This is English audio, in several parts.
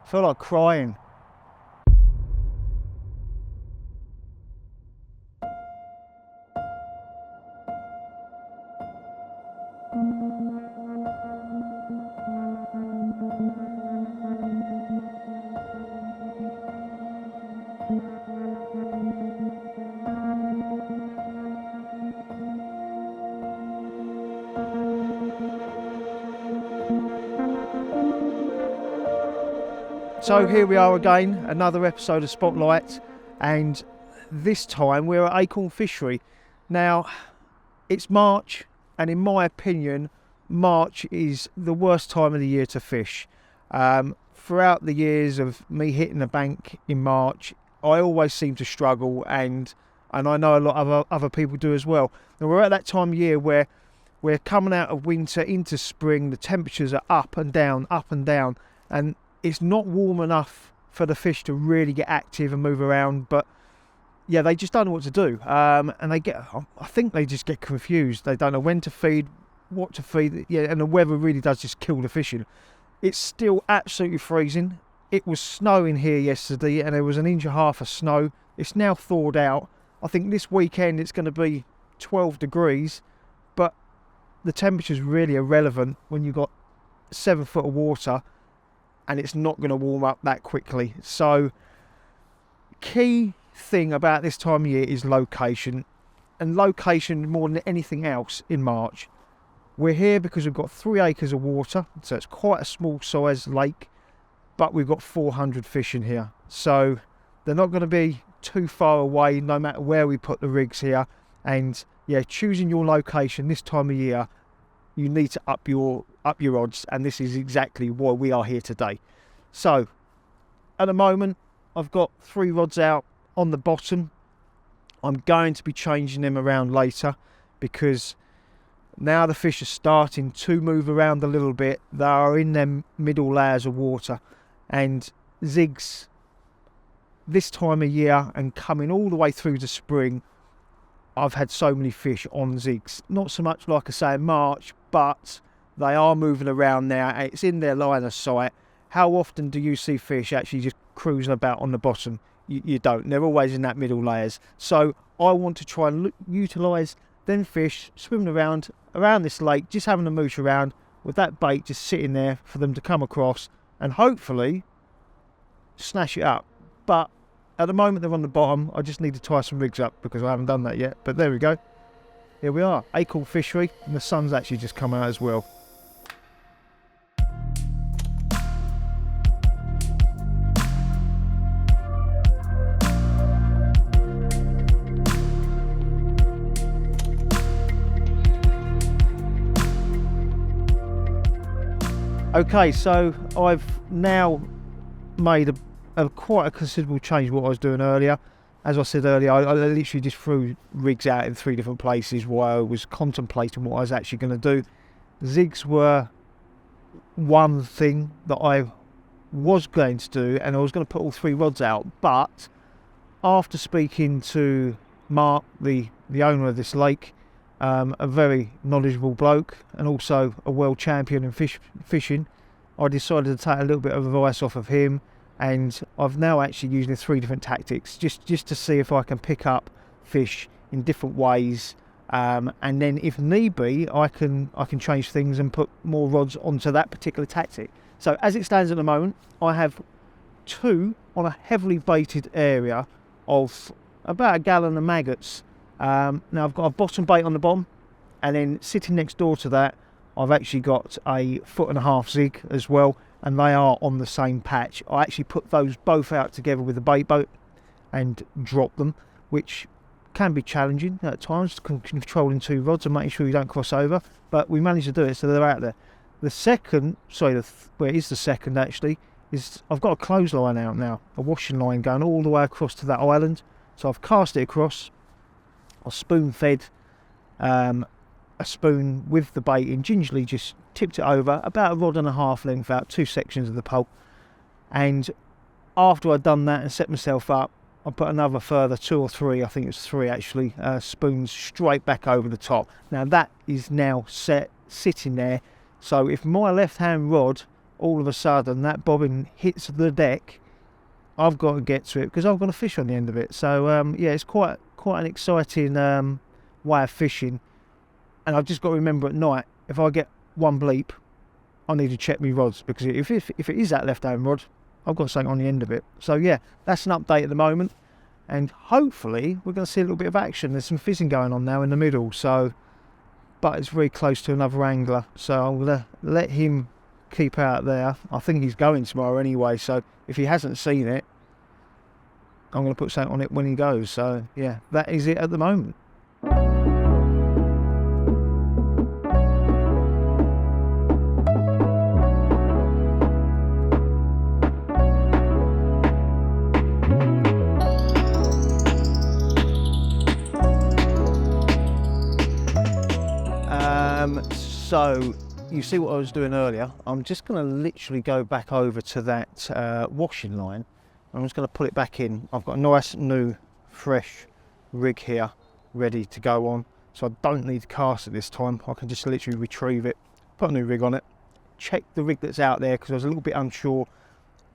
I feel like crying. So here we are again, another episode of Spotlight, and this time we're at Acorn Fishery. Now, it's March, and in my opinion, March is the worst time of the year to fish. Throughout the years of me hitting the bank in March, I always seem to struggle, and I know a lot of other people do as well. Now, we're at that time of year where we're coming out of winter into spring, the temperatures are up and down, and it's not warm enough for the fish to really get active and move around, but yeah, they just don't know what to do. And I think they just get confused. They don't know when to feed, what to feed, yeah, and the weather really does just kill the fishing. It's still absolutely freezing. It was snowing here yesterday, and there was 1.5 inches of snow. It's now thawed out. I think this weekend it's going to be 12 degrees, but the temperature's really irrelevant when you've got 7 foot of water, and it's not going to warm up that quickly. So, key thing about this time of year is location, and location more than anything else in March. We're here because we've got 3 acres of water, so it's quite a small size lake, but we've got 400 fish in here. So they're not going to be too far away no matter where we put the rigs here. And yeah, choosing your location this time of year, you need to up your odds, and this is exactly why we are here today. So at the moment I've got 3 rods out on the bottom. I'm going to be changing them around later because now the fish are starting to move around a little bit. They are in them middle layers of water, and zigs this time of year and coming all the way through to spring, I've had so many fish on zigs. Not so much like I say in March, but they are moving around now. It's in their line of sight. How often do you see fish actually just cruising about on the bottom? You don't. They're always in that middle layers. So I want to try and utilise them fish swimming around this lake, just having a mooch around with that bait just sitting there for them to come across and hopefully snatch it up. But at the moment they're on the bottom. I just need to tie some rigs up because I haven't done that yet. But there we go. Here we are, Acorn Fishery, and the sun's actually just come out as well. Okay, so I've now made quite a considerable change what I was doing earlier. As I said earlier, I literally just threw rigs out in 3 different places while I was contemplating what I was actually going to do. Zigs were one thing that I was going to do, and I was going to put all 3 rods out, but after speaking to Mark, the owner of this lake, a very knowledgeable bloke and also a world champion in fishing, I decided to take a little bit of advice off of him, and I've now actually using 3 different tactics just to see if I can pick up fish in different ways, and then if need be I can change things and put more rods onto that particular tactic. So as it stands at the moment, I have 2 on a heavily baited area of about 1 gallon of maggots. Now I've got a bottom bait on the bottom, and then sitting next door to that I've actually got a 1.5 foot zig as well, and they are on the same patch. I actually put those both out together with a bait boat and drop them, which can be challenging at times, controlling 2 rods and making sure you don't cross over, but we managed to do it, so they're out there. The second, it is the second actually, is I've got a clothesline out now, a washing line going all the way across to that island. So I've cast it across, I spoon fed a spoon with the bait in, gingerly just tipped it over about 1.5 rod length out, 2 sections of the pole, and after I'd done that and set myself up, I put another further 2 or 3, I think it was 3 actually, spoons straight back over the top. Now that is now sitting there, so if my left hand rod all of a sudden that bobbin hits the deck, I've got to get to it because I've got a fish on the end of it. So yeah, it's quite an exciting way of fishing. And I've just got to remember at night, if I get one bleep, I need to check my rods, because if it is that left hand rod, I've got something on the end of it. So yeah, that's an update at the moment, and hopefully we're going to see a little bit of action. There's some fizzing going on now in the middle, so, but it's very close to another angler, so I'm going to let him keep out there. I think he's going tomorrow anyway, so if he hasn't seen it, I'm going to put something on it when he goes. So yeah, that is it at the moment. So you see what I was doing earlier. I'm just going to literally go back over to that washing line. I'm just going to put it back in. I've got a nice new fresh rig here ready to go on, so I don't need to cast it this time. I can just literally retrieve it, put a new rig on it, check the rig that's out there, because I was a little bit unsure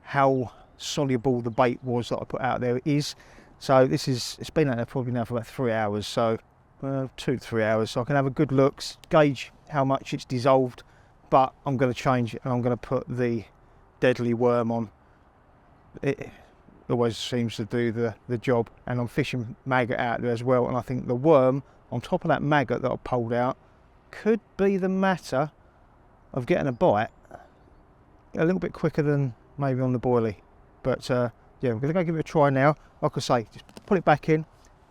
how soluble the bait was that I put out there is. So it's been out there probably now for about 3 hours, so 2 to 3 hours, so I can have a good look, gauge how much it's dissolved. But I'm going to change it, and I'm going to put the deadly worm on. It always seems to do the job, and I'm fishing maggot out there as well, and I think the worm on top of that maggot that I pulled out could be the matter of getting a bite a little bit quicker than maybe on the boilie. But yeah, I'm going to go give it a try now. Like I say, just put it back in,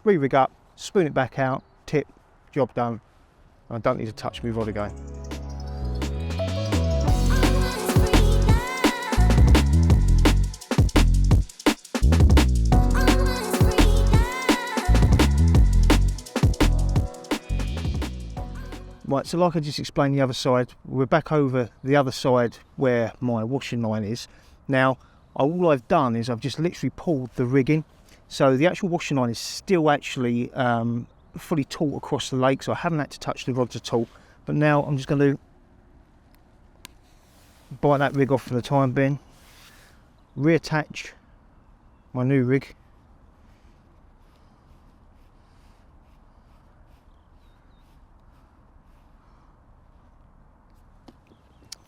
re-rig up, spoon it back out, tip, job done. I don't need to touch my rod again. Right, so like I just explained the other side, we're back over the other side where my washing line is. Now, all I've done is I've just literally pulled the rig in. So the actual washing line is still actually fully taut across the lake, so I haven't had to touch the rods at all. But now I'm just going to bite that rig off for the time being, reattach my new rig,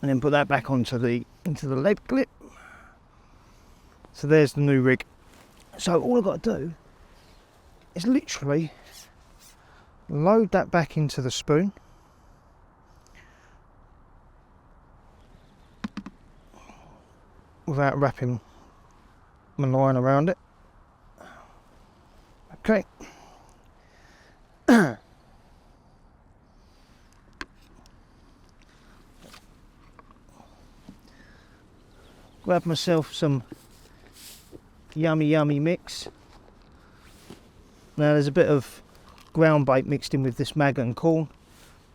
and then put that back into the leg clip. So there's the new rig. So all I've got to do is literally load that back into the spoon, without wrapping my line around it. Okay. Grab myself some yummy mix. Now there's a bit of ground bait mixed in with this maggot and corn,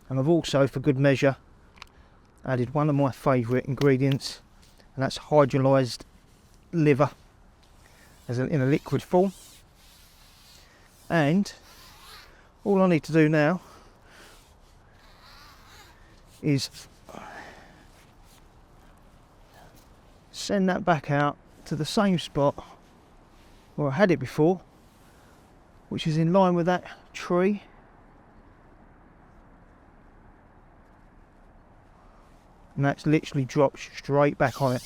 and I've also, for good measure, added one of my favourite ingredients, and that's hydrolyzed liver in a liquid form. And all I need to do now is send that back out to the same spot where I had it before, which is in line with that tree. And that's literally dropped straight back on it.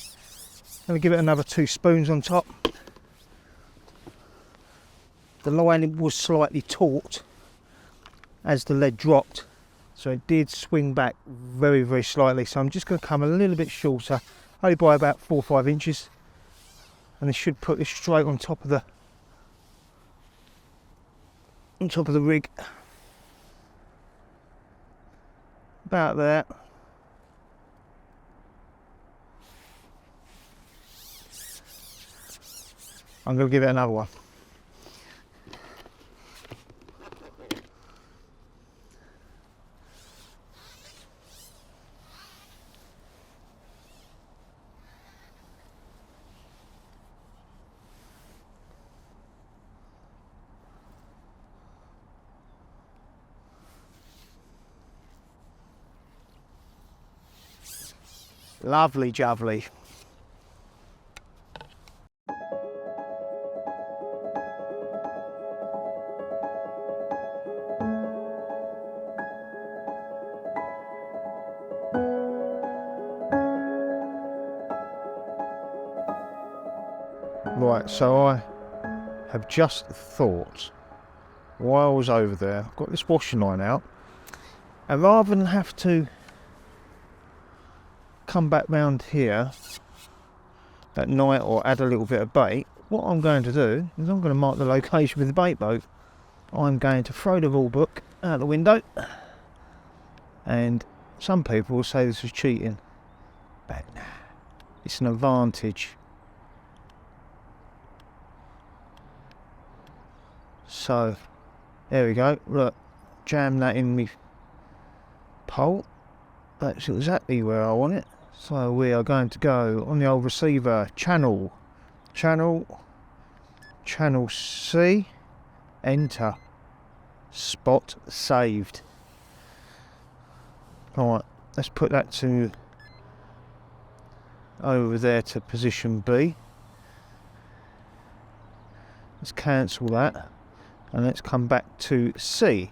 I'm going to give it another 2 spoons on top. The line was slightly taut as the lead dropped, so it did swing back very slightly. So I'm just going to come a little bit shorter, only by about 4 or 5 inches, and this should put this straight on top of the rig, about there. I'm going to give it another one. Lovely jubbly. Right, so I have just thought, while I was over there, I've got this washing line out, and rather than have to come back round here at night or add a little bit of bait, what I'm going to do is I'm going to mark the location with the bait boat. I'm going to throw the rule book out the window, and some people will say this is cheating, but nah, it's an advantage. So there we go, look, jam that in my pole. That's exactly where I want it. So we are going to go on the old receiver, channel C, enter, spot saved. Alright, let's put that to over there to position B. Let's cancel that. And let's come back to C.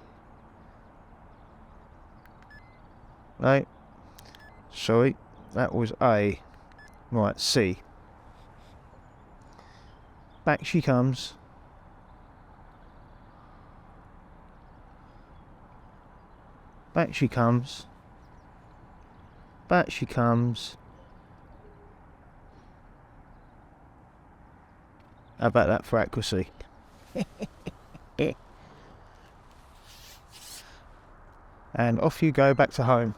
No, sorry, that was A. Right, C. Back she comes. Back she comes. Back she comes. How about that for accuracy? And off you go back to home.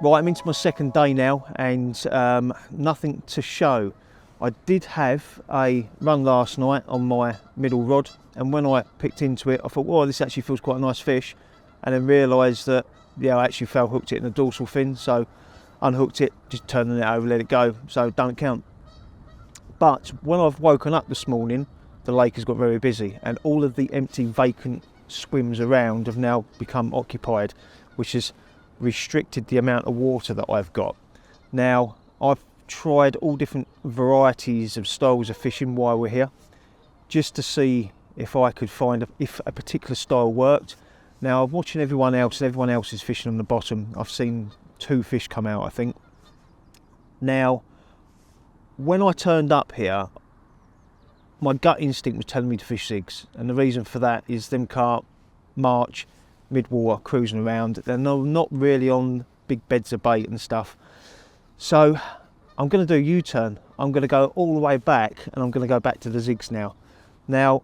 Right, I'm into my second day now, and nothing to show. I did have a run last night on my middle rod, and when I picked into it I thought, well, this actually feels quite a nice fish, and then realised that, yeah, I actually hooked it in the dorsal fin, so unhooked it, just turning it over, let it go, so don't count. But when I've woken up this morning, the lake has got very busy, and all of the empty vacant swims around have now become occupied, which has restricted the amount of water that I've got. Now, I've tried all different varieties of styles of fishing while we're here, just to see if I could find if a particular style worked. Now, I'm watching everyone else is fishing on the bottom. I've seen 2 fish come out, I think. Now, when I turned up here, my gut instinct was telling me to fish zigs, and the reason for that is them carp march mid-water cruising around. They're not really on big beds of bait and stuff. So I'm going to do a U-turn. I'm going to go all the way back, and I'm going to go back to the zigs now. Now,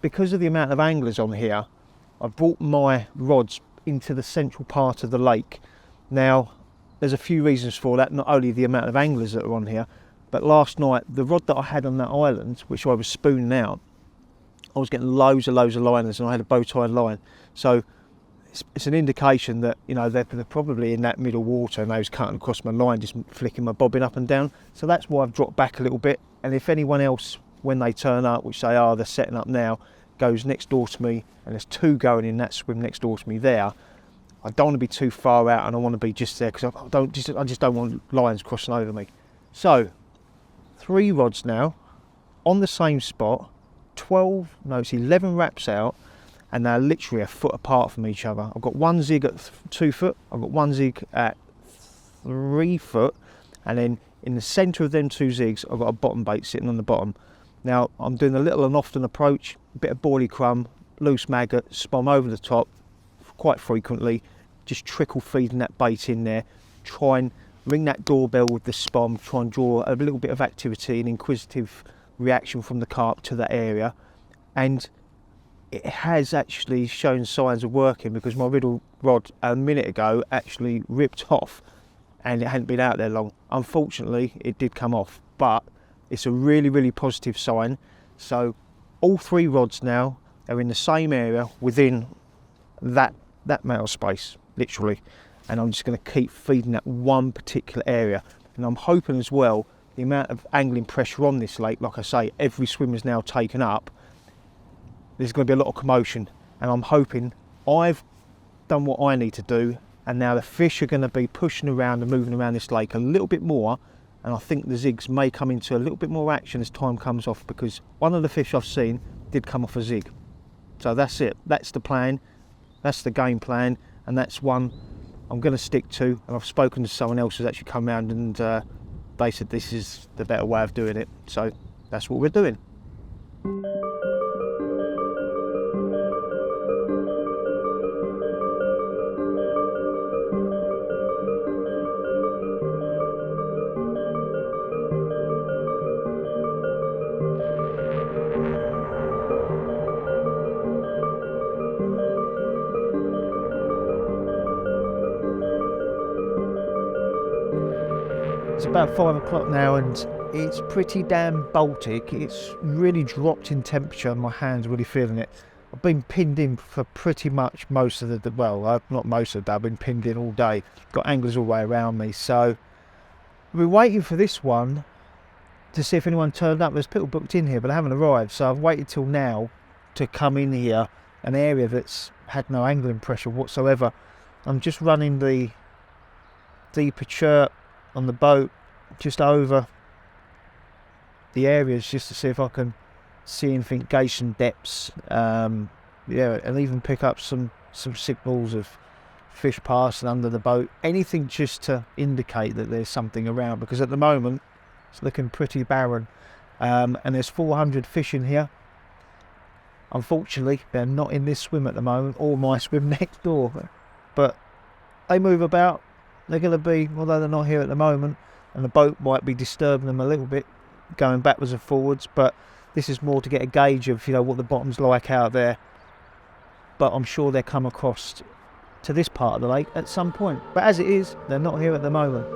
because of the amount of anglers on here, I've brought my rods into the central part of the lake. Now, there's a few reasons for that, not only the amount of anglers that are on here, but last night, the rod that I had on that island, which I was spooning out, I was getting loads of liners, and I had a bow tie line. So it's an indication that, you know, they're probably in that middle water, and they was cutting across my line, just flicking my bobbin up and down. So that's why I've dropped back a little bit. And if anyone else, when they turn up, which they are, they're setting up now, goes next door to me, and there's 2 going in that swim next door to me there, I don't want to be too far out, and I want to be just there, because I just don't want lines crossing over me. So 3 rods now on the same spot, 11 wraps out, and they're literally a foot apart from each other. I've got one zig at 2 foot, I've got one zig at 3 foot, and then in the centre of them 2 zigs I've got a bottom bait sitting on the bottom. Now I'm doing a little and often approach, a bit of boilie crumb, loose maggot, spom over the top quite frequently, just trickle feeding that bait in there, try and ring that doorbell with the spom, try and draw a little bit of activity and inquisitive reaction from the carp to that area. And it has actually shown signs of working, because my riddle rod a minute ago actually ripped off, and it hadn't been out there long. Unfortunately, it did come off, but it's a really, really positive sign. So all 3 rods now are in the same area within that amount of space, literally. And I'm just going to keep feeding that one particular area. And I'm hoping as well, the amount of angling pressure on this lake, like I say, every swim is now taken up. There's going to be a lot of commotion, and I'm hoping I've done what I need to do, and now the fish are going to be pushing around and moving around this lake a little bit more, and I think the zigs may come into a little bit more action as time comes off, because one of the fish I've seen did come off a zig. So that's it, that's the plan, that's the game plan, and that's one I'm going to stick to. And I've spoken to someone else who's actually come around, and they said this is the better way of doing it, so that's what we're doing. It's about 5 o'clock now, and it's pretty damn Baltic. It's really dropped in temperature. My hand's really feeling it. I've been pinned in for pretty much most of the, well, not most of the day, I've been pinned in all day. Got anglers all the way around me. So we're waiting for this one to see if anyone turned up. There's people booked in here, but they haven't arrived. So I've waited till now to come in here, an area that's had no angling pressure whatsoever. I'm just running the 𝘃𝗶𝗀𝗲 on the boat just over the areas, just to see if I can see anything, gauge some depths, yeah, and even pick up some signals of fish passing under the boat, anything just to indicate that there's something around, because at the moment it's looking pretty barren. And there's 400 fish in here. Unfortunately they're not in this swim at the moment, or my swim next door, but they move about. They're going to be, although they're not here at the moment, and the boat might be disturbing them a little bit, going backwards and forwards, but this is more to get a gauge of, you know, what the bottom's like out there. But I'm sure they'll come across to this part of the lake at some point. But as it is, they're not here at the moment.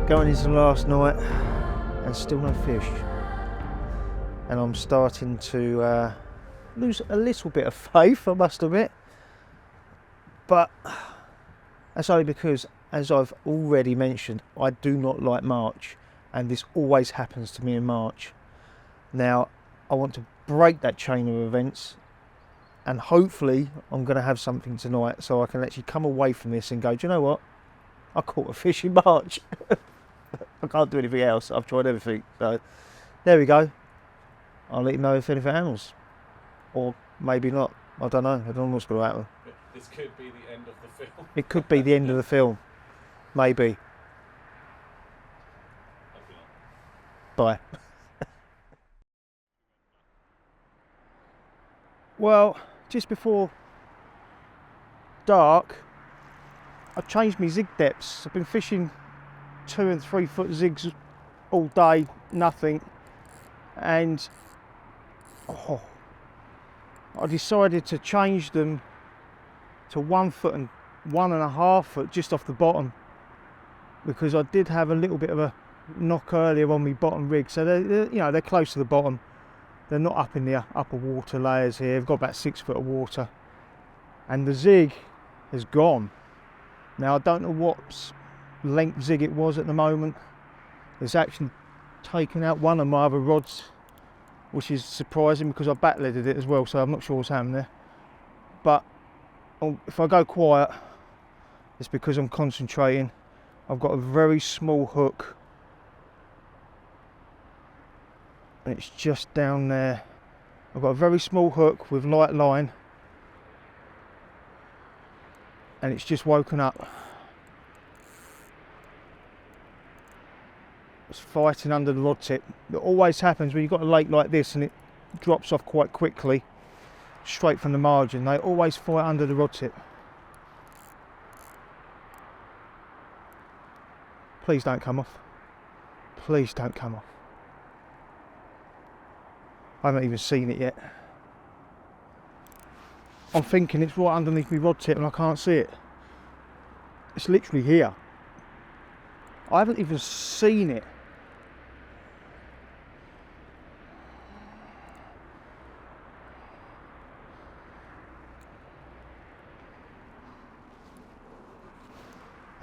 Going into the last night and still no fish, and I'm starting to lose a little bit of faith, I must admit, but that's only because, as I've already mentioned, I do not like March, and this always happens to me in March. Now I want to break that chain of events, and hopefully I'm going to have something tonight so I can actually come away from this and go, do you know what, I caught a fish in March. I can't do anything else. I've tried everything. So there we go. I'll let you know if anything happens, or maybe not. I don't know. I don't know what's going to happen. This could be the end of the film. It could be the end of the film. Maybe. Bye. Well, just before dark, I changed my zig depths. I've been fishing 2 and 3 foot zigs all day, nothing, and I decided to change them to 1 foot and 1.5 foot just off the bottom, because I did have a little bit of a knock earlier on my bottom rig. So they're close to the bottom. They're not up in the upper water layers here. They've got about 6 foot of water, and the zig has gone. Now I don't know what length zig it was at the moment. It's actually taken out one of my other rods, which is surprising because I backleaded it as well, so I'm not sure what's happened there. But if I go quiet, it's because I'm concentrating. I've got a very small hook, and it's just down there. I've got a very small hook with light line, and it's just woken up. It's fighting under the rod tip. It always happens when you've got a lake like this and it drops off quite quickly, straight from the margin. They always fight under the rod tip. Please don't come off. Please don't come off. I haven't even seen it yet. I'm thinking it's right underneath my rod tip and I can't see it. It's literally here. I haven't even seen it.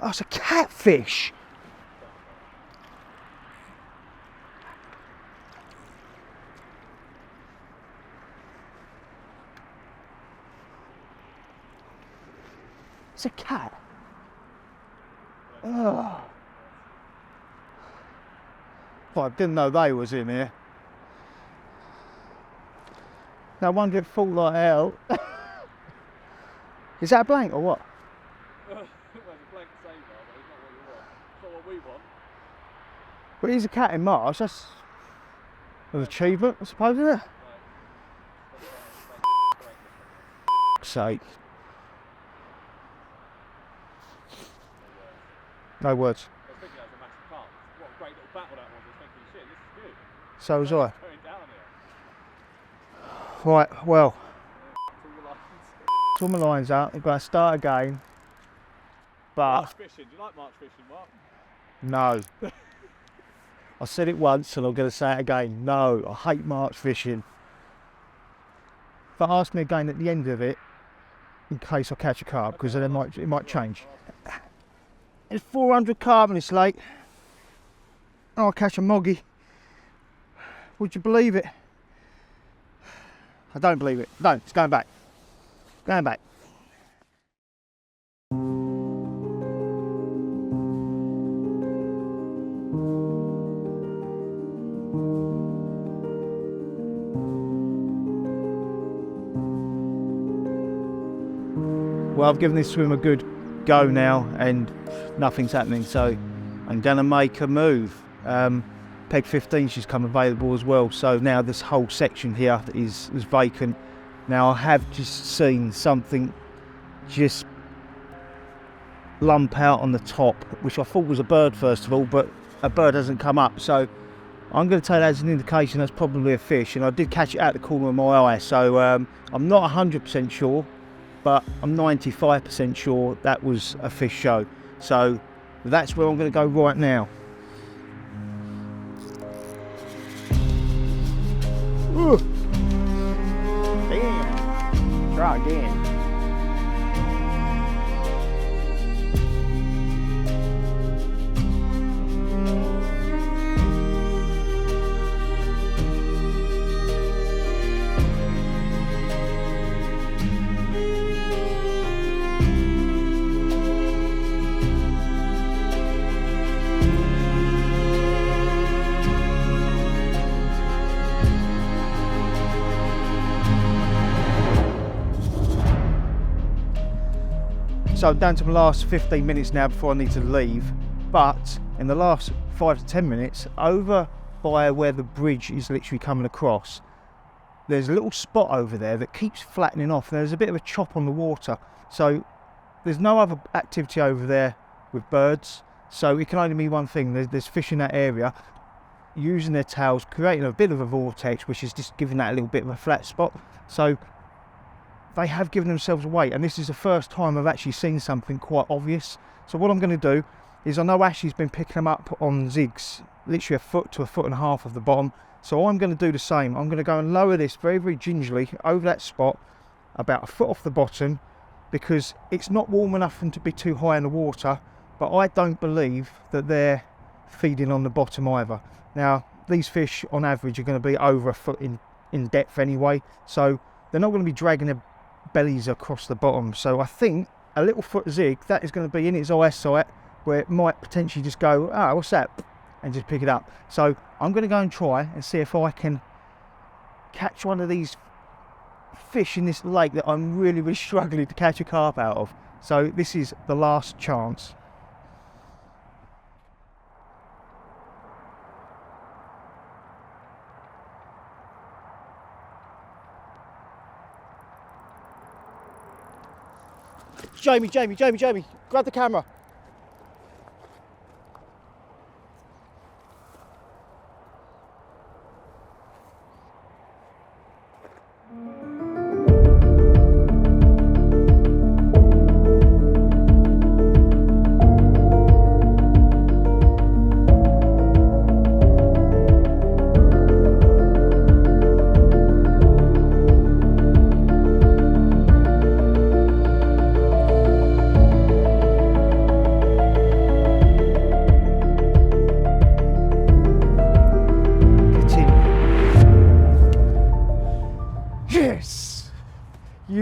Oh, it's a catfish. It's a cat. Oh. Well, I didn't know they was in here. No wonder it fought like hell. Is that a blank or what? Well, it's a blank saver, but it's not what you want. It's not what we want. But he's a cat in March, that's an achievement, I suppose, isn't it? F***'s sake. No words. I was thinking that was a massive carp. What a great little battle that was. I was thinking, shit, this is good. So was I. Going down here. Right, well, Pull your lines. all my lines out, I've got to start again. But, March fishing. Do you like March fishing, Mark? no. I said it once and I'm going to say it again. No, I hate March fishing. But ask me again at the end of it, in case I catch a carp, because then it might change. There's 400 carp in this lake. And I'll catch a moggy. Would you believe it? I don't believe it. No, it's going back. Going back. Well, I've given this swim a good go now and nothing's happening, so I'm gonna make a move. 𝘃𝗶𝗱𝗲, she's come available as well, so now this whole section here is vacant. Now I have just seen something just lump out on the top, which I thought was a bird first of all, but a bird hasn't come up, so I'm going to take that as an indication that's probably a fish, and I did catch it out the corner of my eye, so I'm not 100% sure, but I'm 95% sure that was a fish show. So that's where I'm going to go right now. Ooh. Damn. Try again. So I'm down to my last 15 minutes now before I need to leave, but in the last 5 to 10 minutes, over by where the bridge is literally coming across, there's a little spot over there that keeps flattening off. There's a bit of a chop on the water, so there's no other activity over there with birds, so it can only mean one thing. There's fish in that area using their tails, creating a bit of a vortex, which is just giving that a little bit of a flat spot. So they have given themselves away, and this is the first time I've actually seen something quite obvious. So what I'm going to do is, I know Ashley's been picking them up on zigs, literally a foot to a foot and a half of the bottom, so I'm going to do the same. I'm going to go and lower this very, very gingerly over that spot, about a foot off the bottom, because it's not warm enough for them to be too high in the water, but I don't believe that they're feeding on the bottom either. Now, these fish on average are going to be over a foot in depth anyway, so they're not going to be dragging their bellies across the bottom. So I think a little foot zig, that is going to be in its eyesight, where it might potentially just go, ah, what's that, and just pick it up. So I'm going to go and try and see if I can catch one of these fish in this lake that I'm really, really struggling to catch a carp out of. So this is the last chance. Jamie, grab the camera.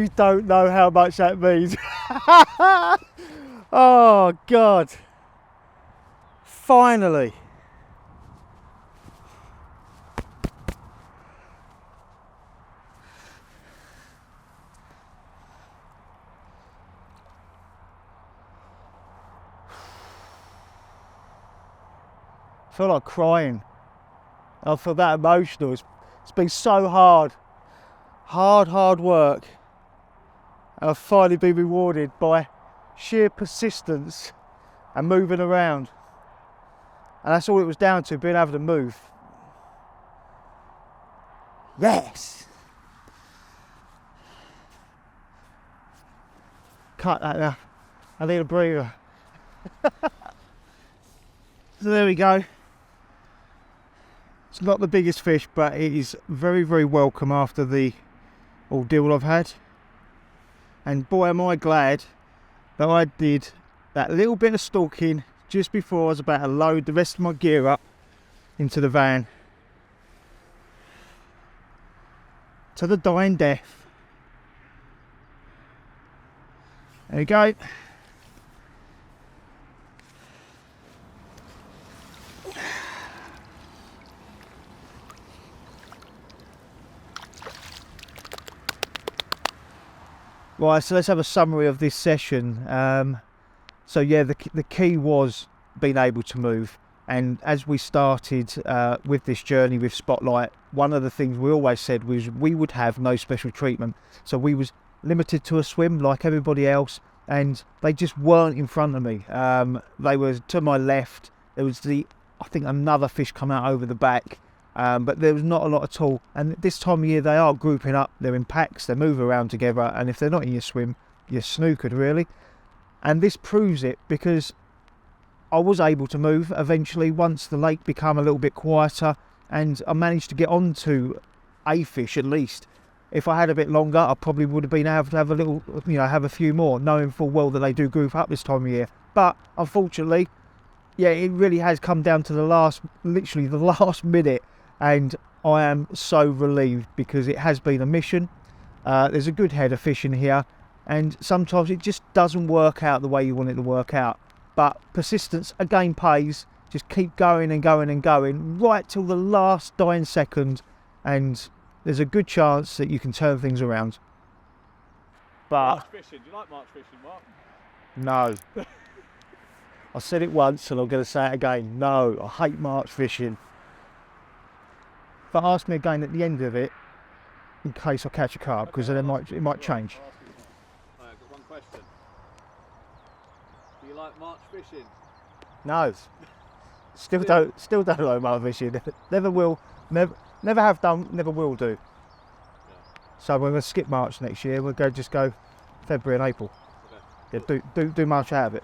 You don't know how much that means. Oh God. Finally. I feel like crying. I feel that emotional. It's been so hard. Hard work. And I've finally been rewarded by sheer persistence and moving around. And that's all it was down to, being able to move. Yes! Cut that now. I need a breather. So there we go. It's not the biggest fish, but it is very, very welcome after the ordeal I've had. And boy, am I glad that I did that little bit of stalking just before I was about to load the rest of my gear up into the van. To the dying death. There you go. Right, so let's have a summary of this session. So yeah, the key was being able to move, and as we started with this journey with Spotlight, one of the things we always said was we would have no special treatment. So we was limited to a swim like everybody else, and they just weren't in front of me. They were to my left. There was I think another fish come out over the back. But there was not a lot at all, and this time of year they are grouping up, they're in packs, they move around together, and if they're not in your swim, you're snookered really. And this proves it, because I was able to move eventually once the lake became a little bit quieter, and I managed to get onto a fish at least. If I had a bit longer, I probably would have been able to have a little, have a few more, knowing full well that they do group up this time of year. But unfortunately, yeah, it really has come down to literally the last minute. And I am so relieved, because it has been a mission. There's a good head of fish in here, and sometimes it just doesn't work out the way you want it to work out. But persistence again pays. Just keep going and going and going right till the last dying second, and there's a good chance that you can turn things around. But March fishing. Do you like March fishing, Mark? no. I said it once and I'm going to say it again. No, I hate March fishing. But ask me again at the end of it, in case I catch a carp, because then it might change. Right, I've got one question. Do you like March fishing? No. Still don't like March fishing. Never will, never have done, never will do. Yeah. So we're going to skip March next year. We'll just go February and April. Okay. Yeah, do March out of it.